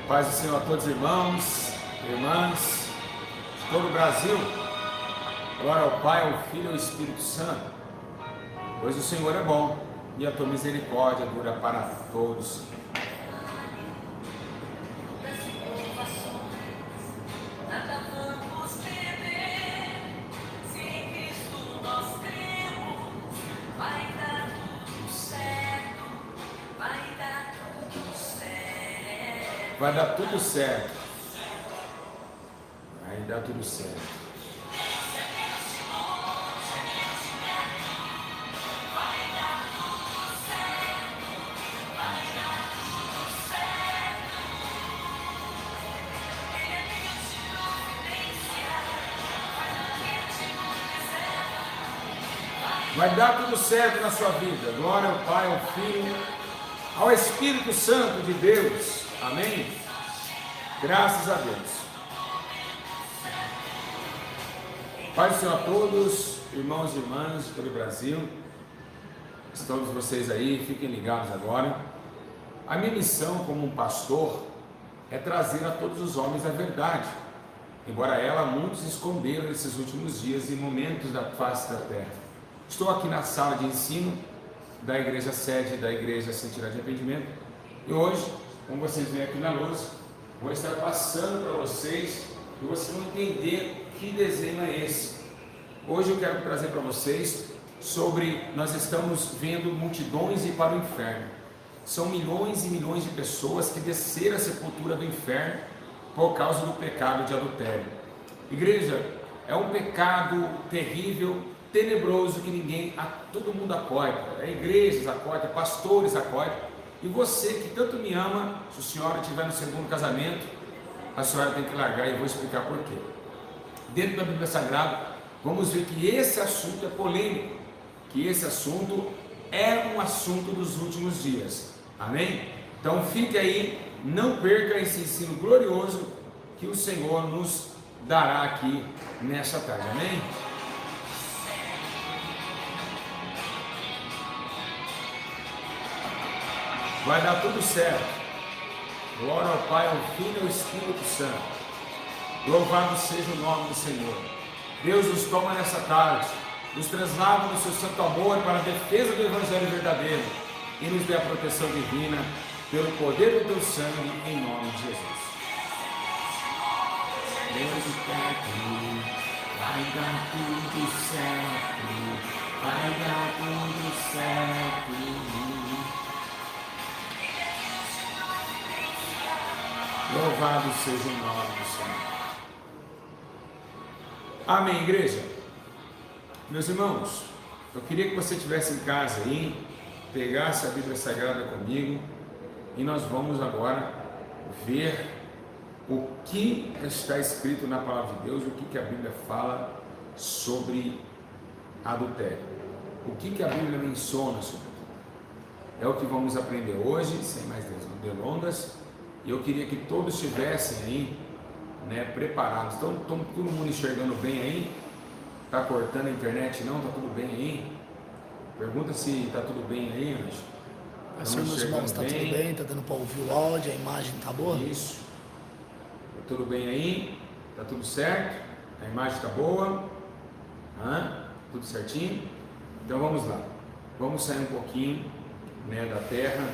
Paz do Senhor a todos os irmãos, irmãs de todo o Brasil. Glória ao Pai, ao Filho e ao Espírito Santo. Pois o Senhor é bom e a tua misericórdia dura para todos. Vai dar tudo certo. Vai dar tudo certo. Vai dar tudo certo na sua vida. Glória ao Pai, ao Filho, ao Espírito Santo de Deus. Amém? Graças a Deus. Pai do Senhor a todos, irmãos e irmãs de todo o Brasil, todos vocês aí, fiquem ligados agora. A minha missão como um pastor é trazer a todos os homens a verdade, embora ela muitos esconderam nesses últimos dias e momentos da face da terra. Estou aqui na sala de ensino da igreja sede da igreja Santidade de Arrependimento e hoje, como vocês veem aqui na luz, vou estar passando para vocês e vocês vão entender que desenho é esse. Hoje eu quero trazer para vocês sobre, nós estamos vendo multidões ir para o inferno. São milhões e milhões de pessoas que desceram a sepultura do inferno por causa do pecado de adultério. Igreja, é um pecado terrível, tenebroso, que todo mundo acorda, igrejas acordam, pastores acordam. E você que tanto me ama, se a senhora estiver no segundo casamento, a senhora tem que largar e eu vou explicar por quê. Dentro da Bíblia Sagrada, vamos ver que esse assunto é polêmico, que esse assunto é um assunto dos últimos dias. Amém? Então fique aí, não perca esse ensino glorioso que o Senhor nos dará aqui nessa tarde. Amém? Vai dar tudo certo. Glória ao Pai, ao Filho e ao Espírito Santo. Louvado seja o nome do Senhor. Deus nos toma nessa tarde, nos translada no seu santo amor para a defesa do Evangelho verdadeiro e nos dê a proteção divina pelo poder do teu sangue, em nome de Jesus. Deus está aqui, vai dar tudo certo, vai dar tudo certo. Louvado seja o nome do Senhor. Amém, igreja? Meus irmãos, eu queria que você estivesse em casa aí, pegasse a Bíblia Sagrada comigo e nós vamos agora ver o que está escrito na Palavra de Deus, o que a Bíblia fala sobre adultério, o que a Bíblia menciona sobre adultério. É o que vamos aprender hoje, sem mais delongas. E eu queria que todos estivessem aí, preparados. Então, todo mundo enxergando bem aí? Está cortando a internet? Não? Está tudo bem aí? Pergunta se está tudo bem aí, Anjo. Pastor, meus irmãos, está tudo bem? Está dando para ouvir o áudio, a imagem está boa? Isso. Está tudo bem aí? Está tudo certo? A imagem está boa? Tudo certinho? Então vamos lá. Vamos sair um pouquinho da terra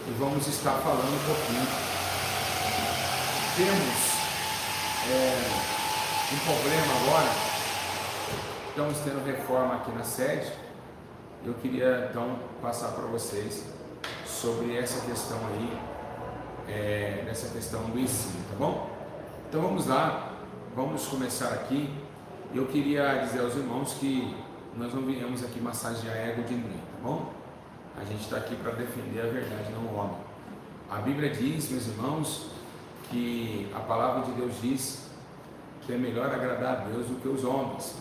e vamos estar falando um pouquinho. Temos um problema agora, estamos tendo reforma aqui na sede. Eu queria então passar para vocês sobre essa questão aí, nessa questão do ensino, tá bom? Então vamos lá, vamos começar aqui. Eu queria dizer aos irmãos que nós não viemos aqui massagear ego de ninguém, tá bom? A gente está aqui para defender a verdade, não o homem. A Bíblia diz, meus irmãos, que a palavra de Deus diz que é melhor agradar a Deus do que os homens.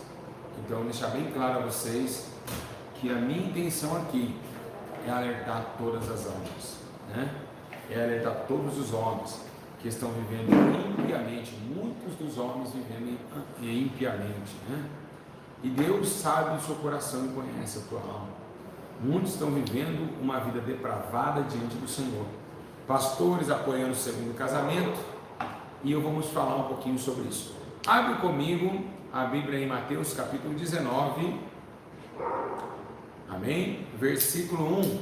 Então, deixar bem claro a vocês que a minha intenção aqui é alertar todas as almas, é alertar todos os homens que estão vivendo impiamente, muitos dos homens vivendo impiamente, e Deus sabe o seu coração e conhece a tua alma. Muitos estão vivendo uma vida depravada diante do Senhor. pastores apoiando o segundo casamento, e eu vou falar um pouquinho sobre isso. Abre comigo a Bíblia em Mateus capítulo 19, amém? Versículo 1,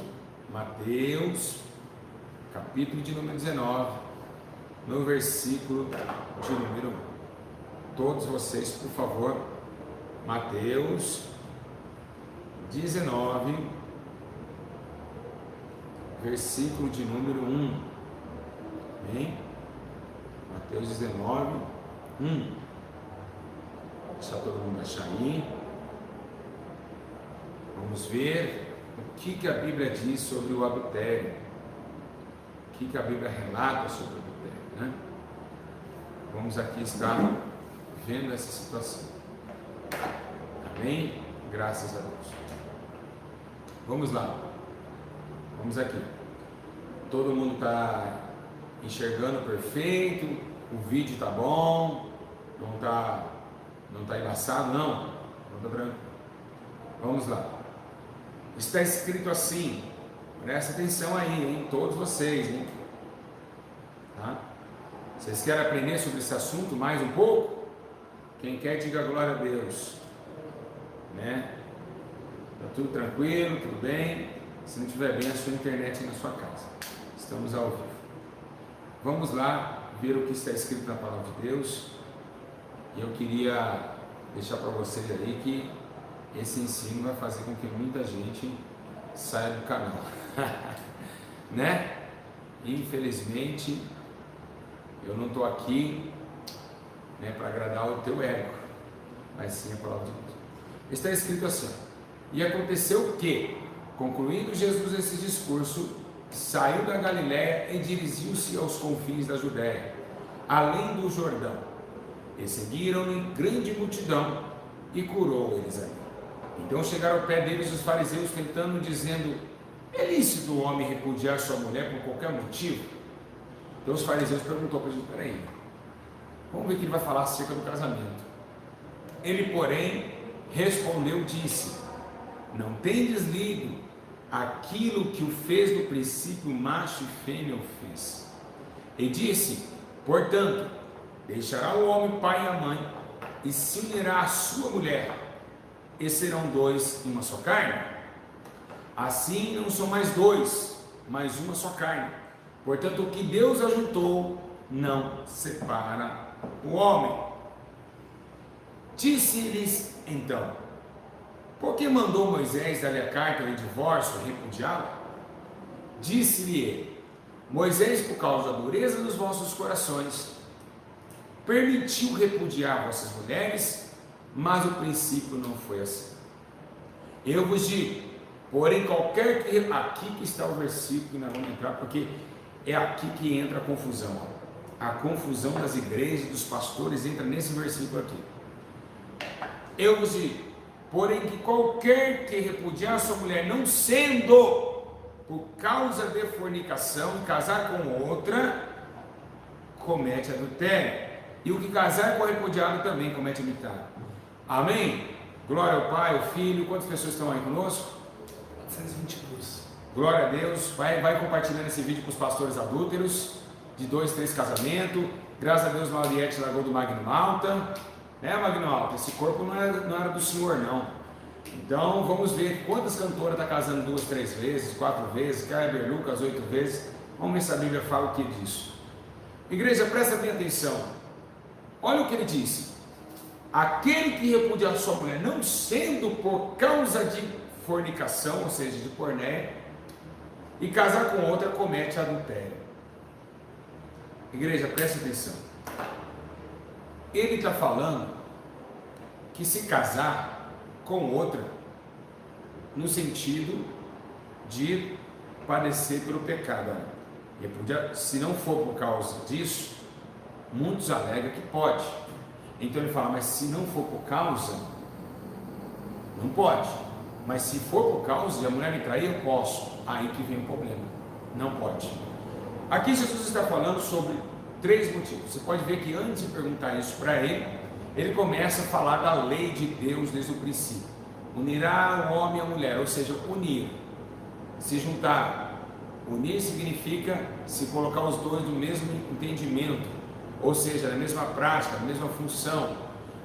Mateus capítulo de número 19, no versículo de número 1. Todos vocês, por favor, Mateus 19, versículo de número 1, amém? Mateus 19, 1. Deixa todo mundo achar aí. Vamos ver o que a Bíblia diz sobre o adultério, o que a Bíblia relata sobre o adultério, né? Vamos aqui estar vendo essa situação, amém? Graças a Deus. Vamos lá, vamos aqui. Todo mundo está enxergando perfeito, o vídeo está bom, não está embaçado, não está tranquilo. Vamos lá. Está escrito assim, presta atenção aí, hein? Todos vocês, hein? Tá? Vocês querem aprender sobre esse assunto mais um pouco? Quem quer, diga glória a Deus, né? Tá tudo tranquilo, tudo bem? Se não estiver bem, a sua internet aí na sua casa. Estamos ao vivo. Vamos lá ver o que está escrito na palavra de Deus. E eu queria deixar para vocês aí que esse ensino vai fazer com que muita gente saia do canal, né? Infelizmente, eu não estou aqui, né, para agradar o teu ego, mas sim a palavra de Deus. Está escrito assim: e aconteceu que, concluindo Jesus esse discurso, saiu da Galiléia e dirigiu-se aos confins da Judéia, além do Jordão, e seguiram-lhe grande multidão, e curou eles ali. Então chegaram ao pé deles os fariseus, tentando, dizendo: é lícito o homem repudiar sua mulher por qualquer motivo? Então os fariseus perguntou para Jesus: peraí, vamos ver o que ele vai falar acerca do casamento. Ele, porém, respondeu, disse: não tendes lido aquilo que o fez no princípio macho e fêmea o fez? E disse: portanto, deixará o homem pai e a mãe, e se unirá à sua mulher, e serão dois em uma só carne. Assim não são mais dois, mas uma só carne. Portanto, o que Deus ajuntou, não separa o homem. Disse-lhes então: por que mandou Moisés dar-lhe a carta de divórcio e repudiá-la? Disse-lhe ele: Moisés, por causa da dureza dos vossos corações, permitiu repudiar vossas mulheres, mas o princípio não foi assim. Eu vos digo, porém, qualquer que... Aqui que está o versículo que nós vamos entrar, porque é aqui que entra a confusão. A confusão das igrejas, dos pastores, entra nesse versículo aqui. Eu vos digo, porém, que qualquer que repudiar sua mulher, não sendo por causa de fornicação, e casar com outra, comete adultério. E o que casar com a repudiada também comete adultério. Amém? Glória ao Pai, ao Filho. Quantas pessoas estão aí conosco? 422. Glória a Deus. Vai compartilhando esse vídeo com os pastores adúlteros, de 2, 3 casamentos. Graças a Deus, Mauriette largou do Magno Alta. Né, Magno Alta? Esse corpo não era do Senhor, não. Então, vamos ver quantas cantoras estão casando 2, 3 vezes, 4 vezes, Kleber, Lucas, 8 vezes. Vamos ver se a Bíblia fala o que disso. Igreja, presta bem atenção. Olha o que ele disse: aquele que repudiar sua mulher, não sendo por causa de fornicação, ou seja, de pornéia, e casar com outra, comete adultério. Igreja, presta atenção. Ele está falando que se casar com outra, no sentido de padecer pelo pecado. Se não for por causa disso, muitos alegam que pode. Então ele fala: mas se não for por causa, não pode. Mas se for por causa de a mulher me trair, eu posso. Aí que vem o problema. Não pode. Aqui Jesus está falando sobre 3 motivos. Você pode ver que antes de perguntar isso para ele, ele começa a falar da lei de Deus desde o princípio. Unirá o homem e a mulher, ou seja, unir, se juntar, Unir significa se colocar os dois no mesmo entendimento, ou seja, na mesma prática, na mesma função.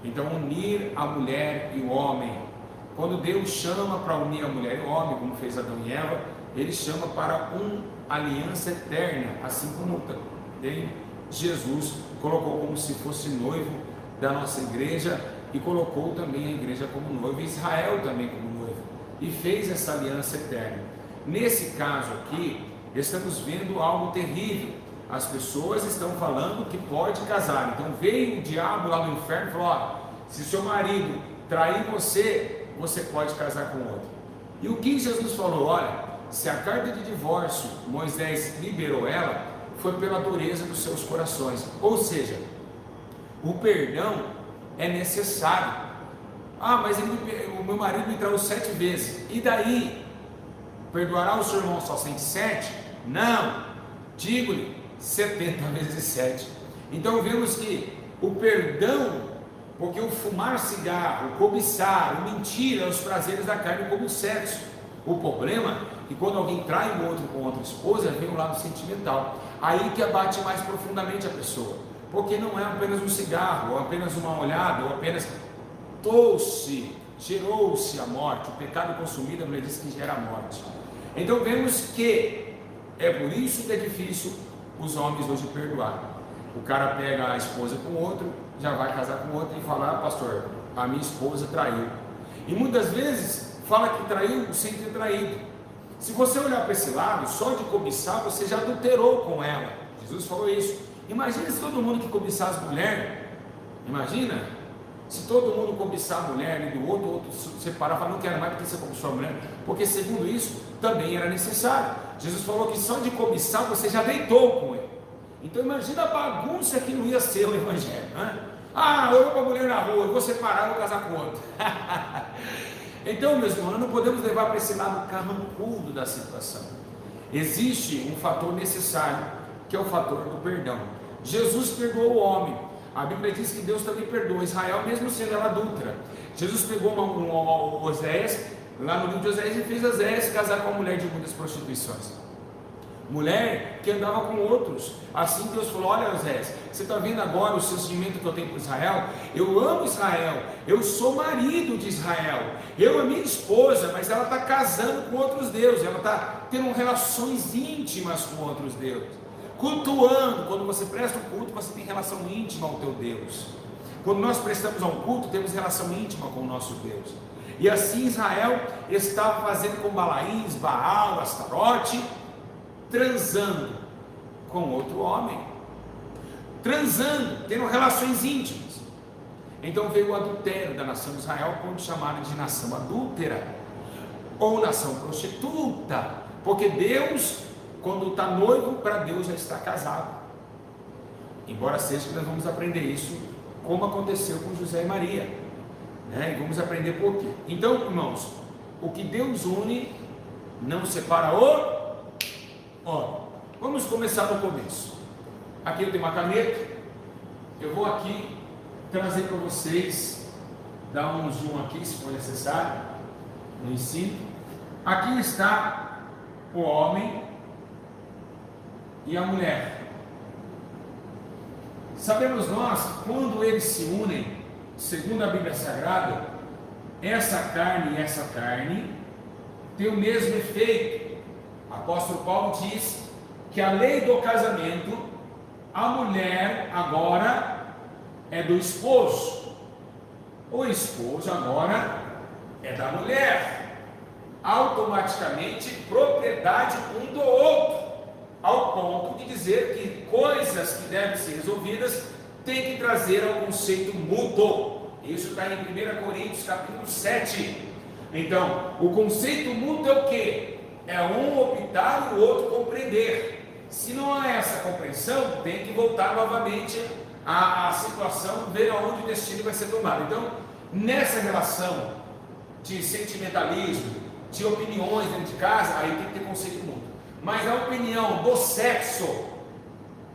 Então, unir a mulher e o homem. Quando Deus chama para unir a mulher e o homem, como fez Adão e Eva, Ele chama para uma aliança eterna, assim como também Jesus colocou como se fosse noivo da nossa igreja, e colocou também a igreja como noivo, e Israel também como noivo, e fez essa aliança eterna. Nesse caso aqui, estamos vendo algo terrível. As pessoas estão falando que pode casar. Então veio o diabo lá no inferno e falou: ó, se seu marido trair você, você pode casar com outro. E o que Jesus falou? Olha, se a carta de divórcio Moisés liberou ela, foi pela dureza dos seus corações. Ou seja, o perdão é necessário. Ah, mas o meu marido me traiu 7 vezes. E daí? Perdoará o seu irmão só 107? Não, digo-lhe 70 vezes 7. Então vemos que o perdão, porque o fumar cigarro, o cobiçar, o mentir, os prazeres da carne como o sexo. O problema é que quando alguém trai um outro com outra esposa, vem um lado sentimental. Aí que abate mais profundamente a pessoa, porque não é apenas um cigarro, ou apenas uma olhada, ou apenas gerou-se a morte. O pecado consumido, a mulher diz que gera a morte. Então vemos que é por isso que é difícil os homens hoje perdoar. O cara pega a esposa com outro, já vai casar com outro e fala: ah, pastor, a minha esposa traiu. E muitas vezes fala que traiu sem ter traído. Se você olhar para esse lado, só de cobiçar, você já adulterou com ela. Jesus falou isso. Imagina se todo mundo que cobiçar as mulheres, imagina se todo mundo cobiçar a mulher e do outro, o outro separar, falar: não quero mais porque você cobiçou a mulher, porque segundo isso também era necessário. Jesus falou que só de cobiçar você já deitou com ele. Então imagina a bagunça que não ia ser o evangelho, né? Ah, eu vou para a mulher na rua, eu vou separar, eu vou casar com outro. Então, meus irmãos, nós não podemos levar para esse lado carrancudo da situação. Existe um fator necessário, que é o fator do perdão. Jesus perdoou o homem. A Bíblia diz que Deus também perdoa Israel, mesmo sendo ela adúltera. Jesus pegou Oséias, lá no livro de Oséias, e fez Oséias casar com uma mulher de muitas prostituições. Mulher que andava com outros. Assim Deus falou: olha, Oséias, você está vendo agora o sentimento que eu tenho por Israel? Eu amo Israel, eu sou marido de Israel, eu amo minha esposa, mas ela está casando com outros deuses, ela está tendo relações íntimas com outros deuses, cultuando. Quando você presta um culto, você tem relação íntima ao teu Deus. Quando nós prestamos a um culto, temos relação íntima com o nosso Deus. E assim Israel estava fazendo com Balaíns, Baal, Astarote, transando com outro homem, transando, tendo relações íntimas. Então veio o adultério da nação de Israel, quando chamaram de nação adúltera, ou nação prostituta, porque Deus, quando está noivo, para Deus já está casado. Embora seja que nós vamos aprender isso, como aconteceu com José e Maria, né? E vamos aprender por quê. Então, irmãos, o que Deus une, não separa o... Ó, vamos começar no começo. Aqui eu tenho uma caneta. Eu vou aqui trazer para vocês, dar um zoom aqui se for necessário, no ensino. Aqui está o homem e a mulher. Sabemos nós, quando eles se unem, segundo a Bíblia Sagrada, essa carne e essa carne tem o mesmo efeito. O apóstolo Paulo diz que a lei do casamento, a mulher agora é do esposo, o esposo agora é da mulher, automaticamente propriedade um do outro, ao ponto de dizer que coisas que devem ser resolvidas tem que trazer ao conceito mútuo. Isso está em 1 Coríntios capítulo 7. Então, o conceito mútuo é o quê? É um optar e o outro compreender. Se não há essa compreensão, tem que voltar novamente à situação, ver aonde o destino vai ser tomado. Então, nessa relação de sentimentalismo, de opiniões dentro de casa, aí tem que ter conceito mútuo. Mas a opinião do sexo,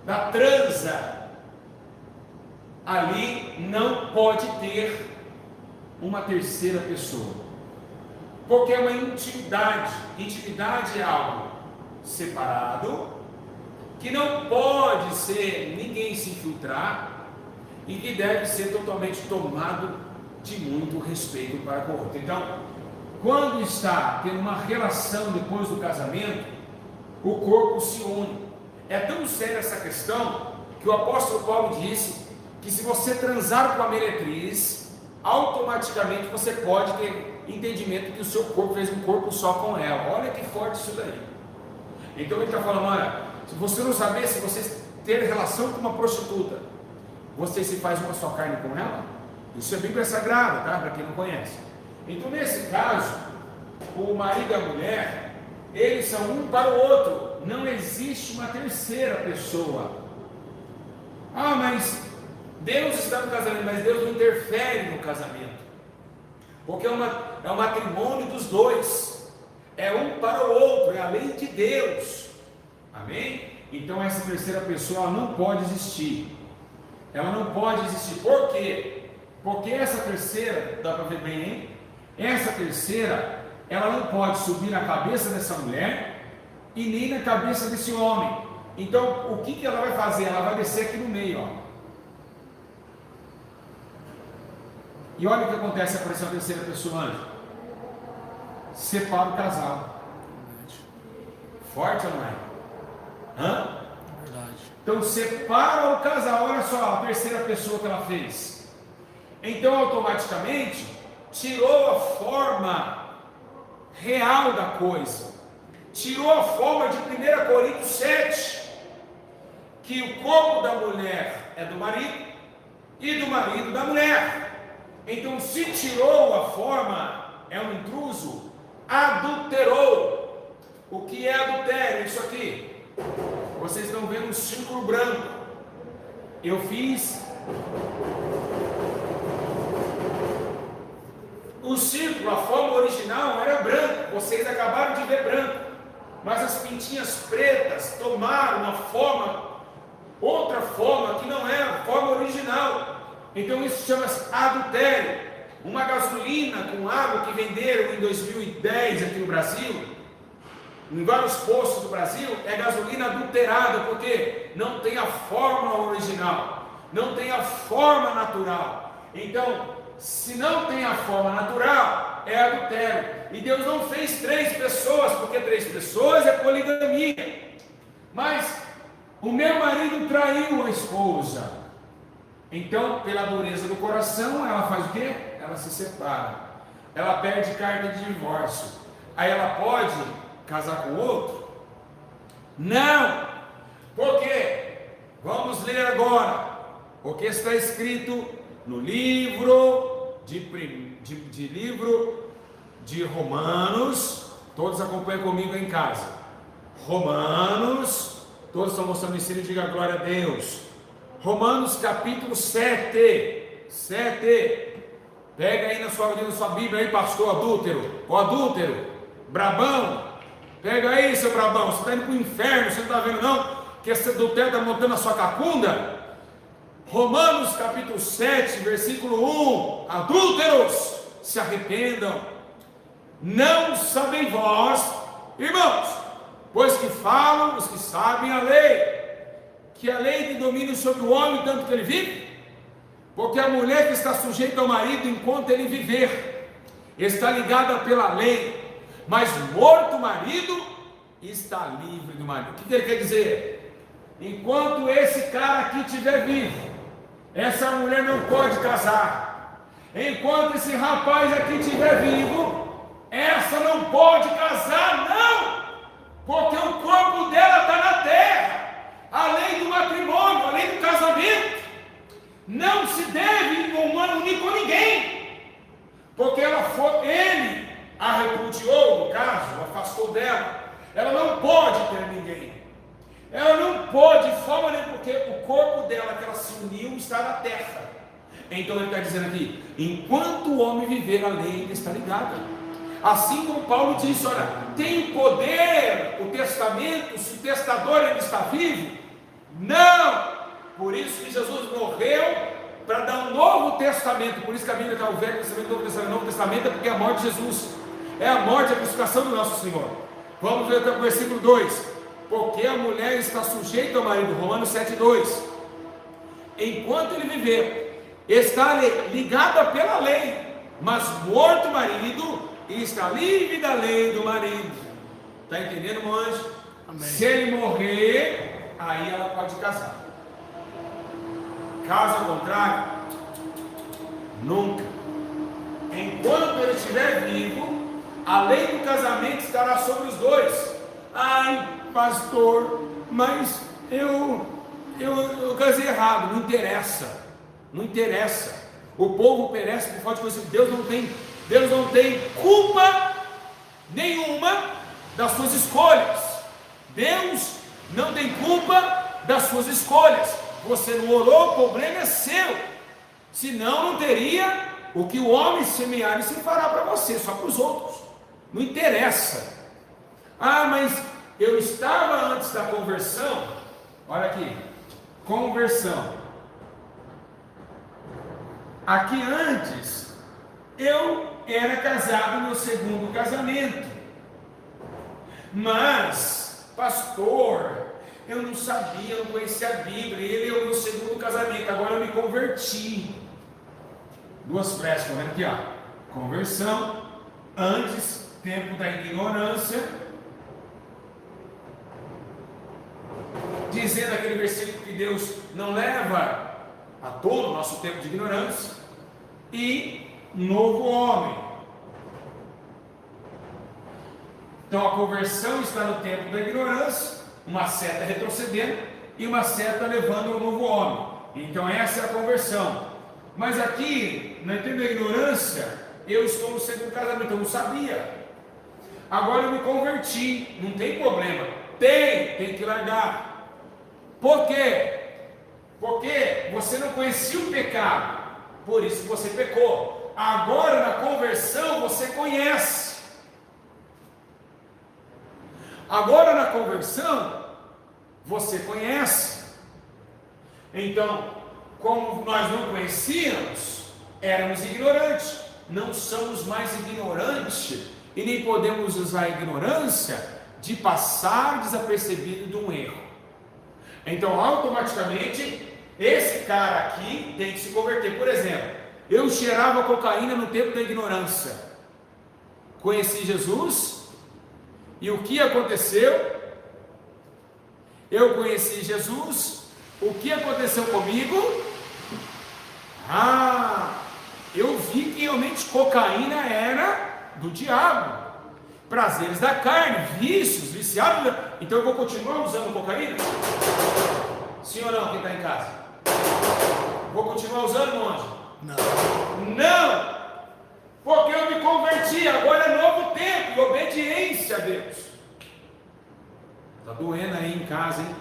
da transa, ali não pode ter uma terceira pessoa, porque é uma intimidade. Intimidade é algo separado, que não pode ser ninguém se infiltrar e que deve ser totalmente tomado de muito respeito para com o outro. Então, quando está tendo uma relação depois do casamento, o corpo se une. É tão séria essa questão que o apóstolo Paulo disse que se você transar com a meretriz, automaticamente você pode ter entendimento que o seu corpo fez um corpo só com ela. Olha que forte isso daí. Então ele está falando, olha, se você não saber, se você ter relação com uma prostituta, você se faz uma só carne com ela? Isso é Bíblia Sagrada, tá? Para quem não conhece. Então nesse caso, o marido e a mulher, eles são um para o outro. Não existe uma terceira pessoa. Ah, mas Deus está no casamento, mas Deus não interfere no casamento. Porque é um matrimônio dos dois. É um para o outro, é a lei de Deus. Amém? Então essa terceira pessoa ela não pode existir. Ela não pode existir. Por quê? Porque essa terceira, dá para ver bem, hein? Essa terceira, ela não pode subir na cabeça dessa mulher e nem na cabeça desse homem. Então, o que ela vai fazer? Ela vai descer aqui no meio, ó. E olha o que acontece com essa terceira pessoa antes. Separa o casal. Forte ou não é? Hã? Verdade. Então separa o casal. Olha só a terceira pessoa que ela fez. Então automaticamente tirou a forma real da coisa. Tirou a forma de 1 Coríntios 7, que o corpo da mulher é do marido e do marido da mulher. Então se tirou a forma, é um intruso, adulterou. O que é adultério? Isso aqui. Vocês estão vendo um círculo branco. Eu fiz o círculo, a forma original era branco. Vocês acabaram de ver branco. Mas as pintinhas pretas tomaram uma forma, outra forma que não é a forma original. Então isso chama-se adultério. Uma gasolina com água que venderam em 2010 aqui no Brasil, em vários postos do Brasil, é gasolina adulterada, porque não tem a forma original, não tem a forma natural. Então, se não tem a forma natural, é adultério. E Deus não fez 3 pessoas, porque 3 pessoas é poligamia. Mas o meu marido traiu a esposa. Então, pela dureza do coração, ela faz o quê? Ela se separa. Ela pede carta de divórcio. Aí ela pode casar com outro? Não! Por quê? Vamos ler agora o que está escrito no livro de Romanos. Todos acompanham comigo em casa. Romanos, todos estão mostrando o ensino, diga glória a Deus. Romanos capítulo 7. Pega aí na sua Bíblia aí, pastor adúltero. O adúltero, brabão. Pega aí, seu brabão. Você está indo para o inferno, você não está vendo não? Que esse adultério está montando a sua cacunda. Romanos capítulo 7, versículo 1. Adúlteros, se arrependam. Não sabem vós, irmãos, pois que falam os que sabem a lei, que a lei tem domínio sobre o homem tanto que ele vive, porque a mulher que está sujeita ao marido enquanto ele viver, está ligada pela lei, mas morto o marido, está livre do marido. O que ele quer dizer? Enquanto esse cara aqui estiver vivo, essa mulher não pode casar. Enquanto esse rapaz aqui estiver vivo, essa não pode casar, não, porque o corpo dela está na terra. A lei do matrimônio, a lei do casamento, não se deve unir com ninguém, porque ele a repudiou, no caso, afastou dela. Ela não pode ter ninguém, ela não pode de forma nenhuma, porque o corpo dela que ela se uniu está na terra. Então ele está dizendo aqui, enquanto o homem viver, a lei ainda está ligada. Assim como Paulo disse, olha, tem poder o testamento se o testador ainda está vivo? Não! Por isso que Jesus morreu para dar um novo testamento. Por isso que a Bíblia está o Velho Testamento, o Novo Testamento, é porque é a morte de Jesus, é a morte e a crucificação do nosso Senhor. Vamos ver até o versículo 2. porque a mulher está sujeita ao marido, Romanos 7,2. Enquanto ele viver, está ligada pela lei, mas morto o marido, está livre da lei do marido. Está entendendo, meu anjo? Amém. Se ele morrer, aí ela pode casar. Caso contrário, nunca. Enquanto ele estiver vivo, a lei do casamento estará sobre os dois. Ai, pastor, mas eu casei errado. Não interessa. Não interessa. O povo perece por falta de conhecimento. Deus não tem culpa nenhuma das suas escolhas. Deus não tem culpa das suas escolhas. Você não orou, o problema é seu. Senão não teria o que o homem semear e se fará para você, só para os outros. Não interessa. Ah, mas eu estava antes da conversão. Olha aqui, conversão. Aqui antes, eu era casado no meu segundo casamento. Mas, pastor, eu não sabia, eu não conhecia a Bíblia. Ele é o meu segundo casamento. Agora eu me converti. Duas frases, estão vendo aqui, ó. Conversão, antes, tempo da ignorância. Dizendo aquele versículo que Deus não leva a todo o nosso tempo de ignorância. E novo homem. Então a conversão está no tempo da ignorância, uma seta retrocedendo e uma seta levando ao novo homem. Então essa é a conversão. Mas aqui, no tempo da ignorância, eu estou no segundo casamento, eu não sabia. Agora eu me converti, não tem problema. Tem que largar. Por quê? Porque você não conhecia o pecado, por isso você pecou. Agora na conversão você conhece. Agora na conversão você conhece. Então, como nós não conhecíamos, éramos ignorantes. Não somos mais ignorantes e nem podemos usar a ignorância de passar desapercebido de um erro. Então, automaticamente, esse cara aqui tem que se converter. Por exemplo, eu cheirava cocaína no tempo da ignorância. Conheci Jesus e o que aconteceu? Eu conheci Jesus. O que aconteceu comigo? Eu vi que realmente cocaína era do diabo. Prazeres da carne, vícios, viciados. Então eu vou continuar usando cocaína? Sim ou não, quem está em casa? Vou continuar usando onde? Não! Porque eu me converti, agora é novo tempo, obediência a Deus. Está doendo aí em casa, hein?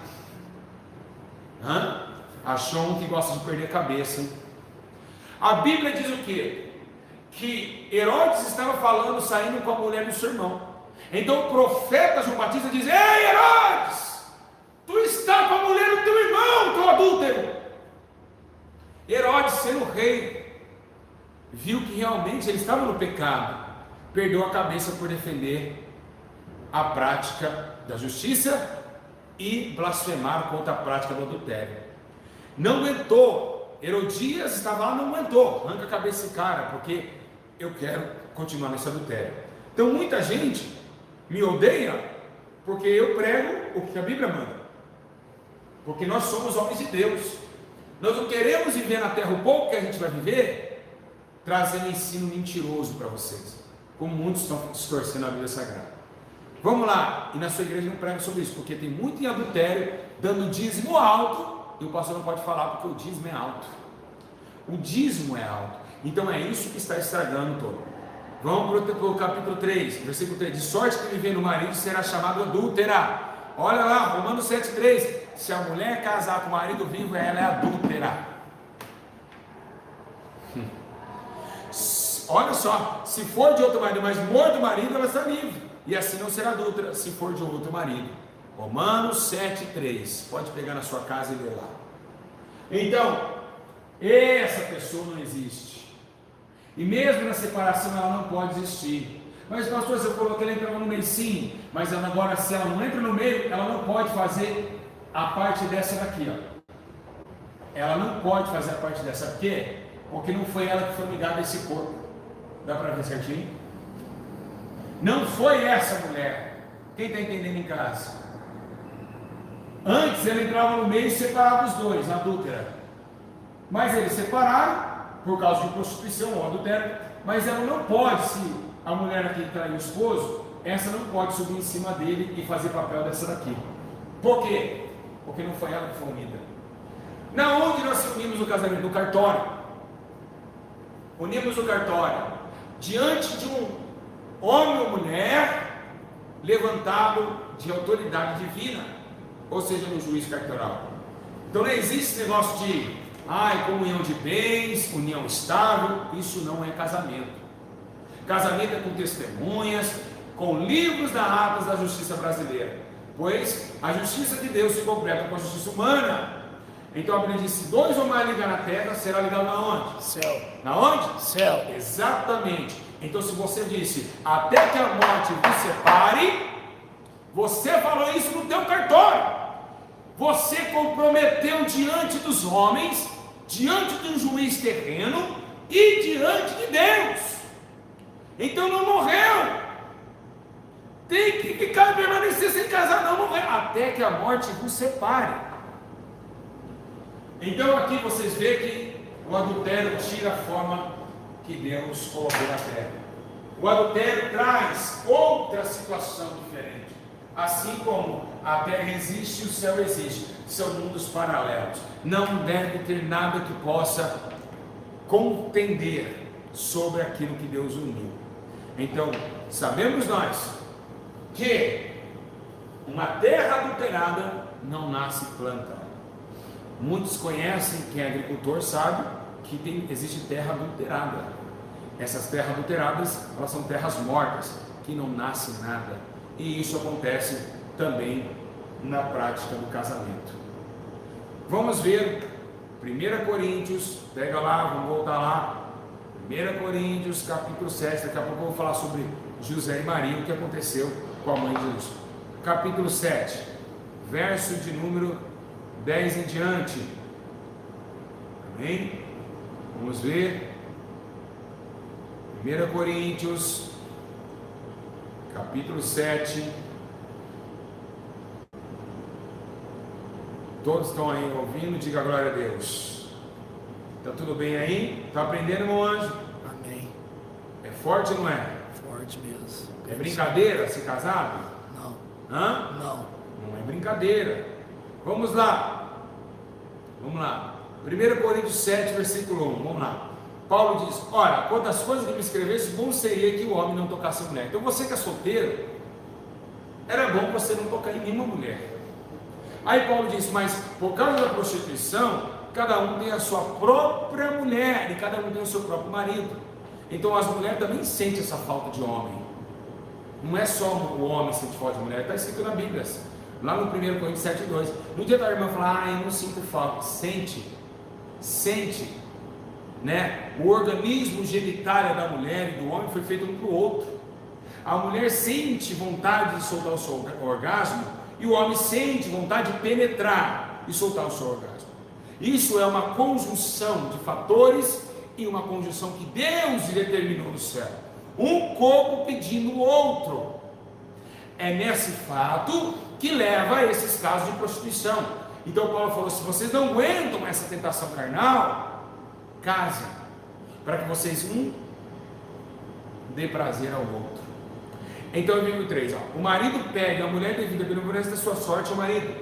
Achou um que gosta de perder a cabeça, hein? A Bíblia diz o quê? Que Herodes estava falando, saindo com a mulher do seu irmão. Então o profeta João Batista diz: ei, Herodes, tu está com a mulher do teu irmão, teu adúltero. Herodes, sendo rei, viu que realmente ele estava no pecado, perdeu a cabeça por defender a prática da justiça e blasfemar contra a prática do adultério. Não aguentou. Herodias estava lá, não aguentou. Arranca a cabeça desse cara, porque eu quero continuar nesse adultério. Então muita gente me odeia porque eu prego o que a Bíblia manda. Porque nós somos homens de Deus. Nós não queremos viver na terra o pouco que a gente vai viver, trazendo ensino mentiroso para vocês, como muitos estão distorcendo a Bíblia Sagrada. Vamos lá, e na sua igreja não prega sobre isso, porque tem muito em adultério, dando dízimo alto, e o pastor não pode falar porque o dízimo é alto. O dízimo é alto. Então é isso que está estragando todo. Vamos para o capítulo 3, versículo 3. De sorte que viver no marido será chamado adúltera. Olha lá, Romanos 7,3. Se a mulher casar com o marido vivo, ela é adúltera. Olha só, se for de outro marido, mas morto o marido, ela está livre. E assim não será adúltera, se for de outro marido. Romanos 7,3. Pode pegar na sua casa e ler lá. Então, essa pessoa não existe. E mesmo na separação ela não pode existir. Mas pastor, você falou que ela entrava no meio, sim, mas ela agora, se ela não entra no meio, ela não pode fazer a parte dessa daqui, ó. Ela não pode fazer a parte dessa, por quê? Porque não foi ela que foi ligada a esse corpo. Dá para ver certinho? Não foi essa mulher. Quem está entendendo em casa? Antes ela entrava no meio e separava os dois, a adúltera. Mas eles separaram por causa de prostituição ou adultério. Mas ela não pode, se a mulher aqui traiu o esposo, essa não pode subir em cima dele e fazer papel dessa daqui. Por quê? Porque não foi ela que foi unida. Na onde nós unimos o casamento? No cartório. Unimos o cartório diante de um homem ou mulher levantado de autoridade divina, ou seja, no juiz cartoral. Então não existe esse negócio de comunhão de bens, união estável. Isso não é casamento. Casamento é com testemunhas, com livros da atas da justiça brasileira, pois a justiça de Deus se completa com a justiça humana. Então a Bíblia diz: se dois ou mais ligar na terra, será ligado na onde? Céu. Na onde? Céu. Exatamente. Então se você disse, até que a morte vos separe, você falou isso no teu cartório. Você comprometeu diante dos homens, diante de um juiz terreno e diante de Deus. Então não morreu. Tem que ficar, permanecer sem casar, não morreu, até que a morte vos separe. Então aqui vocês veem que o adultério tira a forma que Deus colocou na terra. O adultério traz outra situação diferente. Assim como a terra existe e o céu existe, são mundos paralelos. Não deve ter nada que possa contender sobre aquilo que Deus uniu. Então, sabemos nós que uma terra adulterada não nasce planta. Muitos conhecem, quem é agricultor sabe que existe terra adulterada. Essas terras adulteradas, elas são terras mortas, que não nasce nada. E isso acontece também na prática do casamento. Vamos ver 1 Coríntios, pega lá, vamos voltar lá. 1 Coríntios, capítulo 7, daqui a pouco eu vou falar sobre José e Maria, o que aconteceu com a mãe de Jesus. Capítulo 7, verso de número 10 em diante. Amém? Vamos ver. 1 Coríntios, capítulo 7. Todos estão aí ouvindo? Diga glória a Deus. Está tudo bem aí? Está aprendendo, meu anjo? Amém. É forte ou não é? Forte mesmo. É brincadeira ser casado? Não. Hã? Não. Não é brincadeira. Vamos lá. Vamos lá. 1 Coríntios 7, versículo 1. Vamos lá. Paulo diz: olha, quanto às coisas que me escrevesse, bom seria que o homem não tocasse a mulher. Então você que é solteiro, era bom você não tocar em nenhuma mulher. Aí Paulo diz: mas por causa da prostituição, cada um tem a sua própria mulher e cada um tem o seu próprio marido. Então as mulheres também sentem essa falta de homem. Não é só o homem sente falta de mulher, está escrito na Bíblia, lá no 1 Coríntios 7:2. No dia da irmã falar: eu não sinto falta. Sente, né? O organismo genitário da mulher e do homem foi feito um para o outro. A mulher sente vontade de soltar o seu orgasmo e o homem sente vontade de penetrar e soltar o seu orgasmo. Isso é uma conjunção de fatores e uma conjunção que Deus determinou no céu. Um corpo pedindo o outro. É nesse fato que leva a esses casos de prostituição. Então Paulo falou: se vocês não aguentam essa tentação carnal, casem, para que vocês dê prazer ao outro. Então eu digo 3, o marido pega a mulher devido à benevolência da sua sorte ao marido.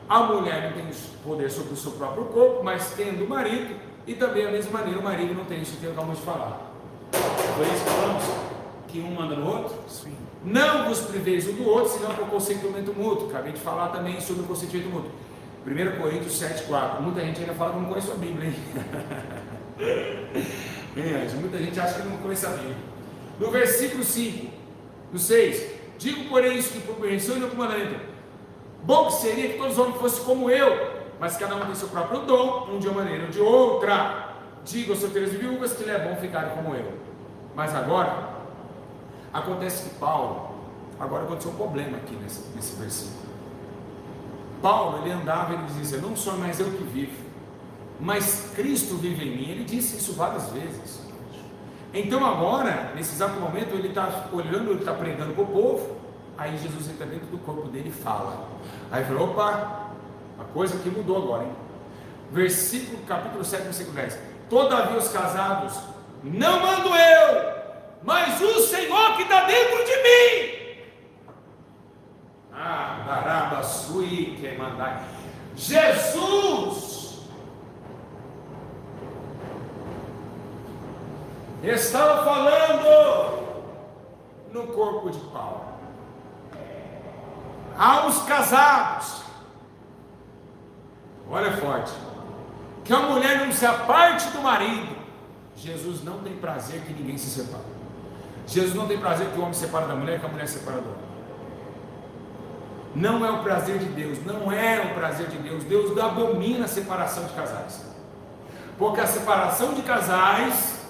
A mulher não tem poder sobre o seu próprio corpo, mas tendo o marido, e também da mesma maneira o marido não tem isso que acabamos de falar. Foi isso que falamos? Que um manda no outro? Sim. Não vos priveis um do outro, senão por consentimento mútuo. Acabei de falar também sobre o consentimento mútuo. 1 Coríntios 7,4. Muita gente ainda fala que não conhece a Bíblia, hein? Muita gente acha que não conhece a Bíblia. No versículo 5, no 6, digo porém isso que por prevenção e não por mandamento. Bom que seria que todos os homens fossem como eu, mas cada um tem seu próprio dom, um de uma maneira ou de outra. Digo aos solteiros e viúvas que lhe é bom ficarem como eu. Mas agora, Acontece que Paulo, agora aconteceu um problema aqui nesse versículo. Paulo, ele andava, ele dizia, não sou mais eu que vivo, mas Cristo vive em mim. Ele disse isso várias vezes. Então agora, nesse exato momento, ele está olhando, ele está pregando para o povo, aí Jesus entra dentro do corpo dele e fala. Aí ele falou, opa, a coisa que mudou agora, hein? Capítulo 7, versículo 10. Todavia os casados, não mando eu, mas o Senhor que está dentro de mim. Barabasui, quem mandar. Jesus estava falando no corpo de Paulo aos casados. Olha forte, que a mulher não se aparte do marido. Jesus não tem prazer que ninguém se separe. Jesus não tem prazer que o homem se separe da mulher, que a mulher se separe do homem. Não é o prazer de Deus, não é o prazer de Deus. Deus abomina a separação de casais, porque a separação de casais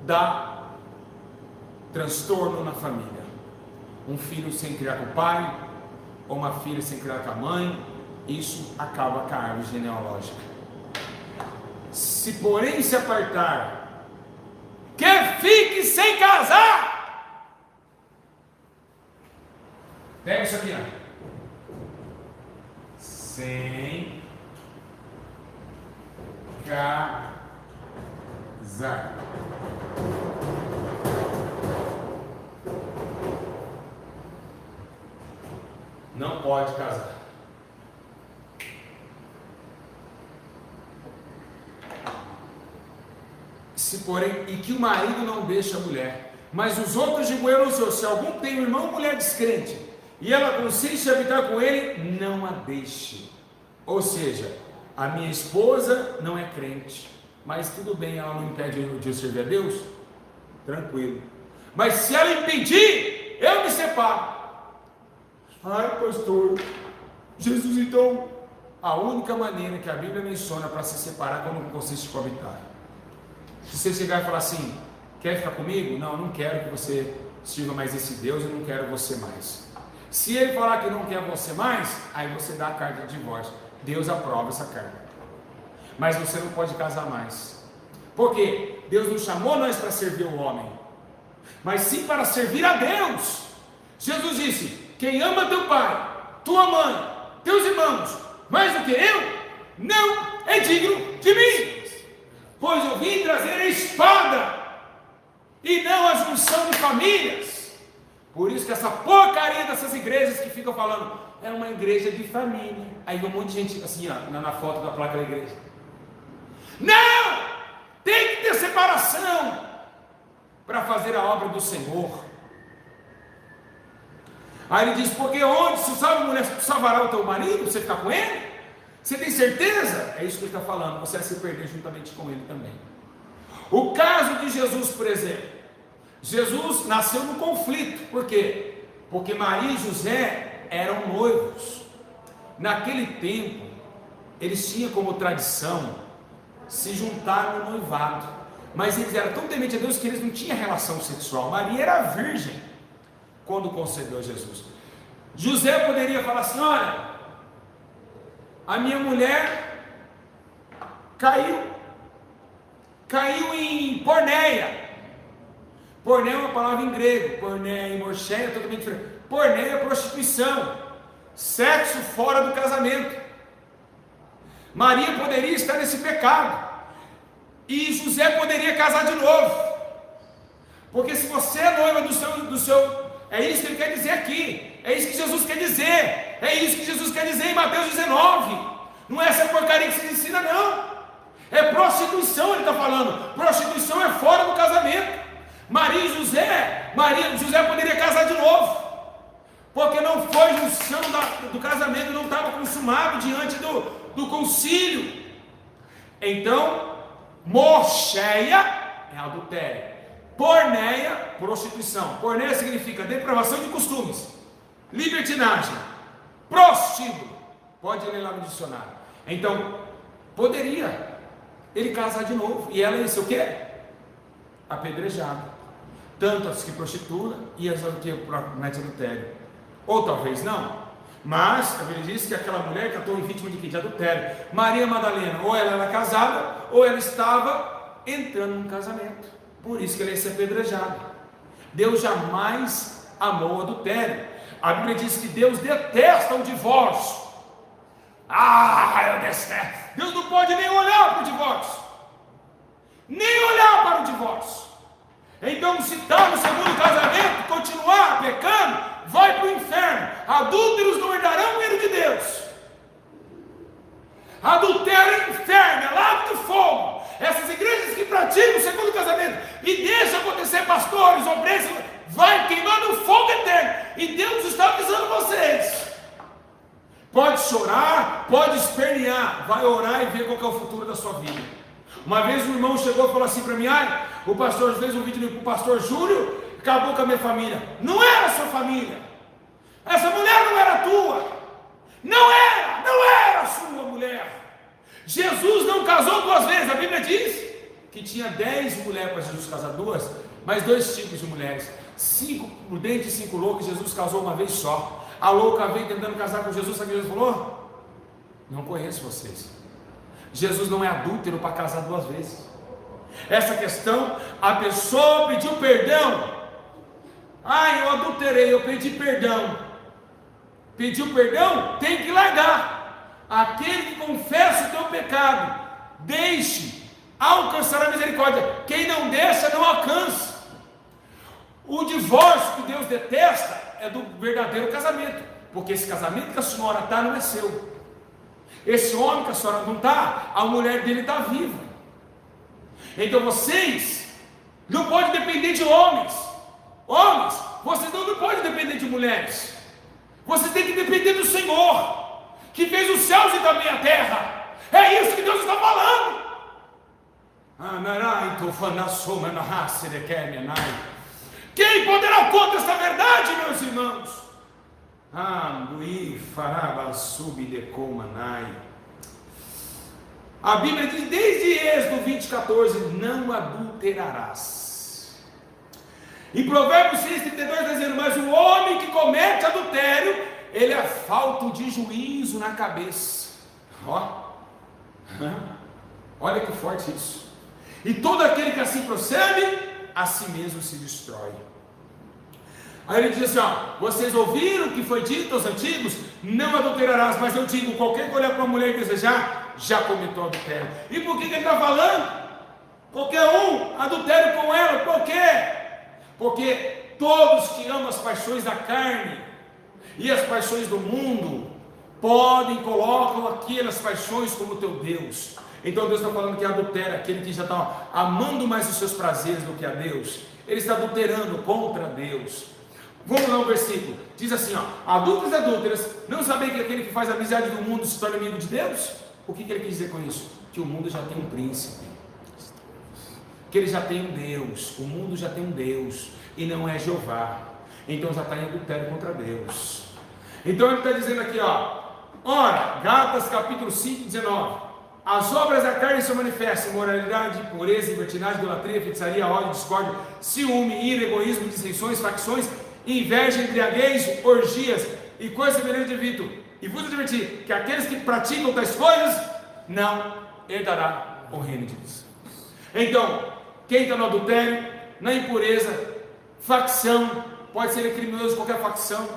dá transtorno na família. Um filho sem criar com o pai, ou uma filha sem criar com a mãe, isso acaba com a árvore genealógica. Se porém se apartar, que fique sem casar. Pega isso aqui, ó. Sem casar. Não pode casar. Se porém, e que o marido não deixe a mulher, mas os outros de moer no seu, se algum tem um irmão ou mulher descrente, e ela consiste em habitar com ele, não a deixe. Ou seja, a minha esposa não é crente, mas tudo bem, ela não impede de eu servir a Deus? Tranquilo. Mas se ela impedir, eu me separo. Ai, pastor, Jesus, então, a única maneira que a Bíblia menciona para se separar quando consiste em coabitar. Se você chegar e falar assim, quer ficar comigo? Não, não quero que você sirva mais esse Deus, eu não quero você mais. Se ele falar que não quer você mais, aí você dá a carta de divórcio. Deus aprova essa carta. Mas você não pode casar mais. Por quê? Deus não chamou nós para servir o homem, mas sim para servir a Deus. Jesus disse, quem ama teu pai, tua mãe, teus irmãos, mais do que eu, não é digno de mim. Pois eu vim trazer a espada, e não a junção de famílias. Por isso que essa porcaria dessas igrejas que ficam falando, é uma igreja de família. Aí um monte de gente assim, ó, na foto da placa da igreja. Não! Tem que ter separação para fazer a obra do Senhor. Aí ele diz, porque onde se salva a mulher, salvará o teu marido, você ficar com ele? Você tem certeza? É isso que ele está falando, você vai se perder juntamente com ele também. O caso de Jesus, por exemplo. Jesus nasceu no conflito. Por quê? Porque Maria e José eram noivos. Naquele tempo, eles tinham como tradição se juntar no noivado. Mas eles eram tão tementes a Deus que eles não tinham relação sexual. Maria era virgem quando concebeu a Jesus. José poderia falar assim, olha, a minha mulher caiu em porneia. Porneia é uma palavra em grego, porneia e morcheia é totalmente diferente. Porneia é prostituição, sexo fora do casamento. Maria poderia estar nesse pecado, e José poderia casar de novo, porque se você é noiva do seu, é isso que ele quer dizer aqui, é isso que Jesus quer dizer, é isso que Jesus quer dizer em Mateus 19, não é essa porcaria que se ensina não, é prostituição ele está falando, prostituição é fora do casamento. José poderia casar de novo, porque não foi junção do casamento, não estava consumado diante do concílio. Então, morcheia é adultério, porneia, prostituição. Porneia significa depravação de costumes, libertinagem, prostíbulo. Pode ler lá no dicionário. Então, poderia ele casar de novo, e ela ia ser o quê? Apedrejada. tanto as que prostituem e as que cometem adultério. Ou talvez não. Mas a Bíblia diz que aquela mulher catou em vítima de quê? De adultério. Maria Madalena, ou ela era casada, ou ela estava entrando num casamento. Por isso que ela ia ser apedrejada. Deus jamais amou o adultério. A Bíblia diz que Deus detesta o divórcio. Eu detesto. Deus não pode nem olhar para o divórcio. Nem olhar para o divórcio. Então, se está no segundo casamento, continuar pecando, vai para o inferno. Adúlteros não herdarão o reino de Deus. Adultério é inferno, é lago de fogo. Essas igrejas que praticam o segundo casamento e deixam acontecer, pastores, obreiros, vai queimando fogo eterno. E Deus está avisando vocês. Pode chorar, pode espernear, vai orar e ver qual que é o futuro da sua vida. Uma vez um irmão chegou e falou assim para mim: o pastor fez um vídeo para o pastor Júlio, acabou com a minha família. Não era a sua família. Essa mulher não era tua. Não era a sua mulher. Jesus não casou 2 vezes. A Bíblia diz que tinha 10 mulheres para Jesus casar 2, mas 2 tipos de mulheres. 5 prudentes e 5 loucas. Jesus casou uma vez só. A louca veio tentando casar com Jesus. Sabe o que Jesus falou? Não conheço vocês. Jesus não é adúltero para casar 2 vezes. Essa questão, a pessoa pediu perdão. Eu adulterei, eu pedi perdão. Pediu perdão, tem que largar. Aquele que confessa o teu pecado, deixe, alcançará a misericórdia. Quem não deixa, não alcança. O divórcio que Deus detesta é do verdadeiro casamento, porque esse casamento que a senhora está não é seu. Esse homem que a senhora não está, a mulher dele está viva. Então vocês não podem depender de homens. Homens, vocês não podem depender de mulheres. Vocês têm que depender do Senhor, que fez os céus e também a terra. É isso que Deus está falando. Quem poderá contra essa verdade, meus irmãos? A Bíblia diz desde Êxodo 20:14: não adulterarás. Em Provérbios 6:32 dizendo: mas o homem que comete adultério, ele é falto de juízo na cabeça. Olha que forte isso. E todo aquele que assim procede, a si mesmo se destrói. Aí ele diz assim: vocês ouviram o que foi dito aos antigos? Não adulterarás. Mas eu digo: qualquer que olhar para uma mulher e desejar, já cometeu adultério. E por que ele está falando? Qualquer um, adultério com ela. Por quê? Porque todos que amam as paixões da carne e as paixões do mundo colocam aquelas paixões como teu Deus. Então Deus está falando que adultera aquele que já está amando mais os seus prazeres do que a Deus. Ele está adulterando contra Deus. Vamos lá, um versículo, diz assim: adúlteros e adúlteras, não sabem que aquele que faz amizade do mundo se torna amigo de Deus? O que ele quis dizer com isso? Que o mundo já tem um príncipe, que ele já tem um Deus. O mundo já tem um Deus, e não é Jeová. Então já está em adultério contra Deus. Então ele está dizendo aqui, ora, Gálatas capítulo 5:19: as obras da carne se manifestam: imoralidade, impureza, libertinagem, idolatria, feitiçaria, ódio, discórdia, ciúme, ira, egoísmo, dissensões, facções, inveja, embriaguez, orgias e coisas semelhantes de Vito. E vos advertir que aqueles que praticam tais coisas não herdará o reino de Deus. Então, quem está no adultério, na impureza, facção, pode ser criminoso qualquer facção,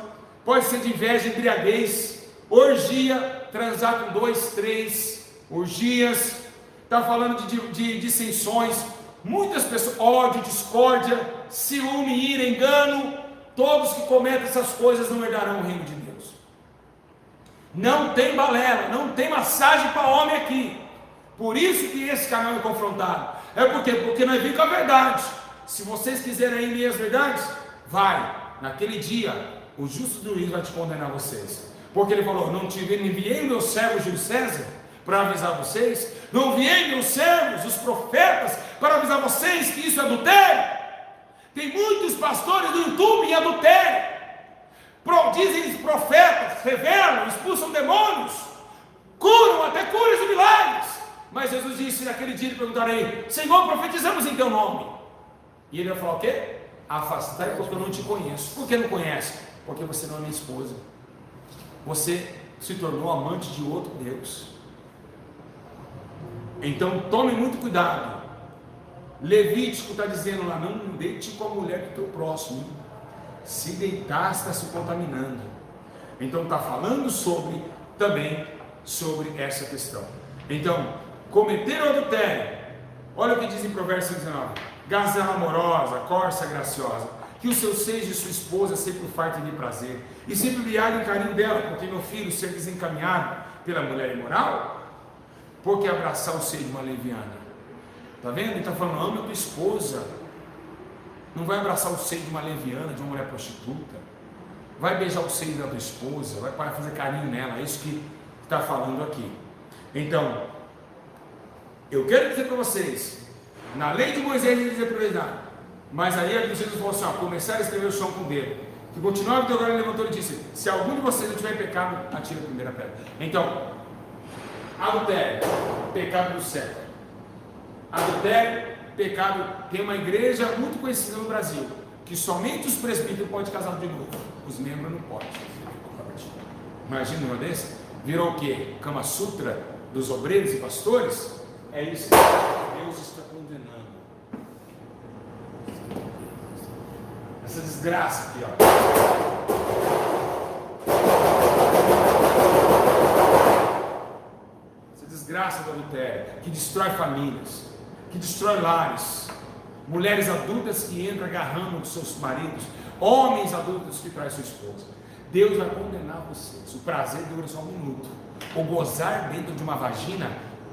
pode ser de inveja, embriaguez, orgia, transar com 2, 3, orgias, está falando de dissensões, muitas pessoas, ódio, discórdia, ciúme, ira, engano. Todos que cometem essas coisas não herdarão o reino de Deus. Não tem balela, não tem massagem para homem aqui. Por isso que esse canal é confrontado. É porque nós vimos com a verdade. Se vocês quiserem aí ler as verdades, vai. Naquele dia, o justo juiz vai te condenar vocês. Porque ele falou: não enviei meus servos Júlio César para avisar vocês? Não enviei meus servos, os profetas, para avisar vocês que isso é adultério? Tem muitos pastores do YouTube em adultério. Dizem profetas, revelam, expulsam demônios, curam, até curas e milagres. Mas Jesus disse naquele dia, lhe perguntarei: Senhor, profetizamos em teu nome. E ele vai falar o quê? Afastai porque eu não te conheço. Por que não conhece? Porque você não é minha esposa. Você se tornou amante de outro Deus. Então tome muito cuidado. Levítico está dizendo lá, não deite com a mulher do teu próximo. Se deitar, está se contaminando. Então está falando também sobre essa questão. Então, cometer o adultério. Olha o que diz em Provérbios 19. Gazela amorosa, corça graciosa, que o seu seio de sua esposa sempre o farta de prazer, e sempre lhe haja em carinho dela, porque meu filho ser desencaminhado pela mulher imoral, porque abraçar o seio de uma leviana. Está vendo? Ele está falando, ama a tua esposa. Não vai abraçar o seio de uma leviana, de uma mulher prostituta. Vai beijar o seio da tua esposa, vai para fazer carinho nela. É isso que está falando aqui. Então, eu quero dizer para vocês, na lei de Moisés ele diz aproveitar, mas aí a Jesus falou assim, começar a escrever o chão com o dedo. Que continuava o teu agora levantou e disse, se algum de vocês não tiver pecado, atira a primeira pedra. Então, adultério, pecado do século. Adultério, pecado. Tem uma igreja muito conhecida no Brasil, que somente os presbíteros podem casar de novo, os membros não podem. Imagina uma desse? Virou o quê? Kama Sutra dos obreiros e pastores? É isso que Deus está condenando. Essa desgraça aqui, ó. Essa desgraça do adultério, que destrói famílias, que destrói lares, mulheres adultas que entram agarrando os seus maridos, homens adultos que traem sua esposa. Deus vai condenar vocês. O prazer dura só um minuto. O gozar dentro de uma vagina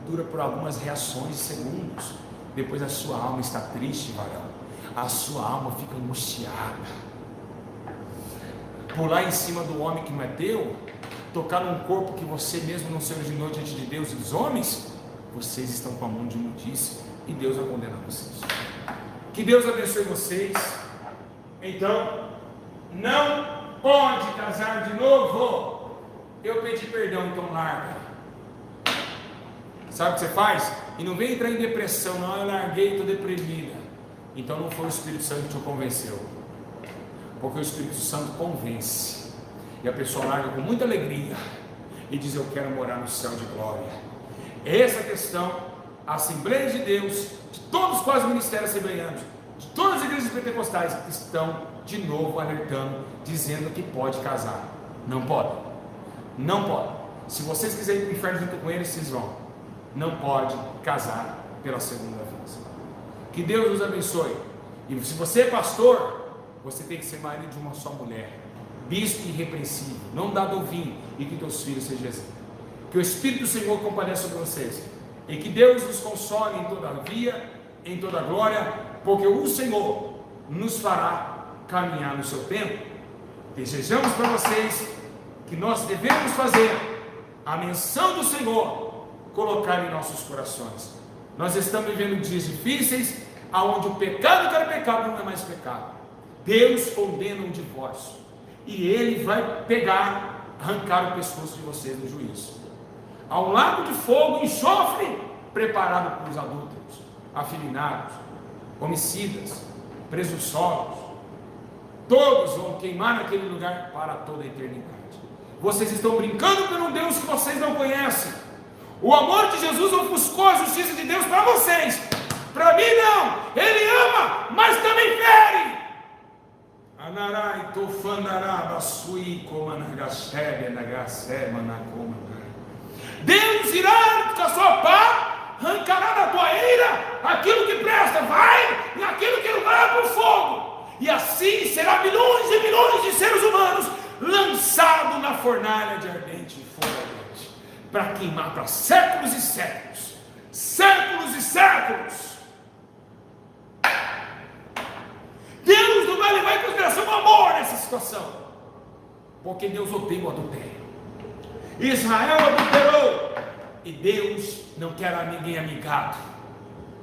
dura por algumas reações de segundos. Depois a sua alma está triste, varão. A sua alma fica angustiada. Pular em cima do homem que não é teu, tocar num corpo que você mesmo não se originou diante de Deus e dos homens, vocês estão com a mão de imundícia e Deus vai condenar vocês. Que Deus abençoe vocês. Então, não pode casar de novo. Eu pedi perdão, então larga. Sabe o que você faz? E não vem entrar em depressão, não, eu larguei, estou deprimida. Então não foi o Espírito Santo que te convenceu. Porque o Espírito Santo convence. E a pessoa larga com muita alegria e diz, eu quero morar no céu de glória. Essa questão, a Assembleia de Deus, de todos os quase ministérios assembleianos, de todas as igrejas pentecostais, estão de novo alertando, dizendo que pode casar. Não pode. Não pode. Se vocês quiserem ir para o inferno junto com eles, vocês vão. Não pode casar pela segunda vez. Que Deus nos abençoe. E se você é pastor, você tem que ser marido de uma só mulher, bispo irrepreensível, não dá do vinho, e que teus filhos sejam exemplo. Que o Espírito do Senhor compareça sobre vocês, e que Deus nos console em toda via, em toda glória, porque o Senhor nos fará caminhar no seu tempo. Desejamos para vocês que nós devemos fazer a menção do Senhor, colocar em nossos corações. Nós estamos vivendo dias difíceis, aonde o pecado que era pecado não é mais pecado. Deus condena um divórcio, e Ele vai pegar, arrancar o pescoço de vocês no juízo. Há um lago de fogo e enxofre preparado para os adúlteros, afeminados, homicidas, presunçosos. Todos vão queimar naquele lugar para toda a eternidade. Vocês estão brincando por um Deus que vocês não conhecem. O amor de Jesus ofuscou a justiça de Deus para vocês. Para mim não. Ele ama, mas também fere. Anarai tofandará basui comanagassebe nagasema nakomana. Deus irá com a sua pá, arrancará da tua eira aquilo que presta, vai, e aquilo que não vai para o fogo. E assim será milhões e milhões de seres humanos lançados na fornalha de ardente fogo ardente, para queimar para séculos e séculos, séculos e séculos. Deus não vai levar em consideração o amor nessa situação, porque Deus odeia o adultério. Israel adulterou, e Deus não quer ninguém amigado.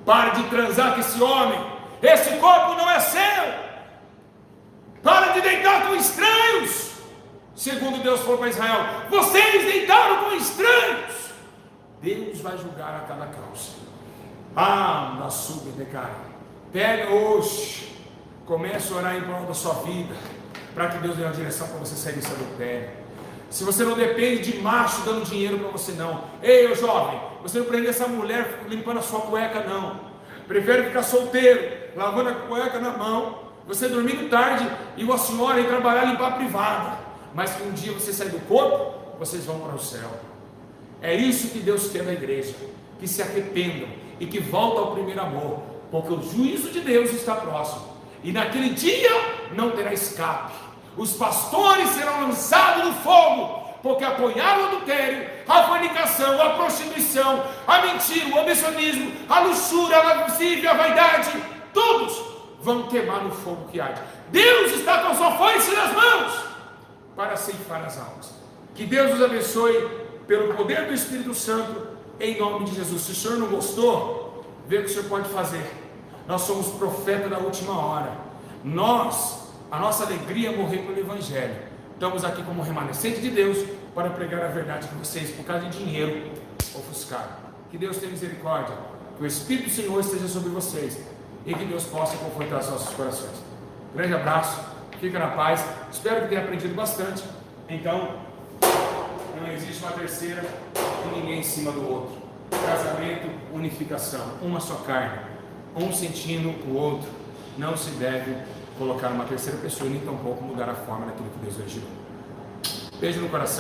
Pare de transar com esse homem, esse corpo não é seu. Para de deitar com estranhos. Segundo Deus falou para Israel, vocês deitaram com estranhos. Deus vai julgar a cada causa. Na sub de cara. Pega hoje, Comece a orar em prol da sua vida, para que Deus dê uma direção para você sair desse adultério. Se você não depende de macho dando dinheiro para você, não. Ei, ô jovem, você não prende essa mulher limpando a sua cueca, não. Prefere ficar solteiro, lavando a cueca na mão, você dormindo tarde e a senhora ir trabalhar e limpar a privada. Mas que um dia você sair do corpo, vocês vão para o céu. É isso que Deus quer da igreja, que se arrependam e que voltem ao primeiro amor, porque o juízo de Deus está próximo, e naquele dia não terá escape. Os pastores serão lançados no fogo, porque apoiaram o adultério, a fornicação, a prostituição, a mentira, o ambicionismo, a luxúria, a lascívia, a vaidade, todos vão queimar no fogo que arde. Deus está com a sua foice nas mãos para ceifar as almas. Que Deus nos abençoe pelo poder do Espírito Santo, em nome de Jesus. Se o senhor não gostou, vê o que o senhor pode fazer. Nós somos profetas da última hora. A nossa alegria é morrer pelo Evangelho. Estamos aqui como remanescente de Deus para pregar a verdade que vocês, por causa de dinheiro, ofuscaram. Que Deus tenha misericórdia, que o Espírito do Senhor esteja sobre vocês e que Deus possa confortar os nossos corações. Grande abraço, fica na paz. Espero que tenha aprendido bastante. Então, não existe uma terceira e ninguém em cima do outro. Casamento, unificação, uma só carne, um sentindo o outro. Não se deve colocar uma terceira pessoa e nem tampouco mudar a forma daquilo que Deus originou. Beijo no coração.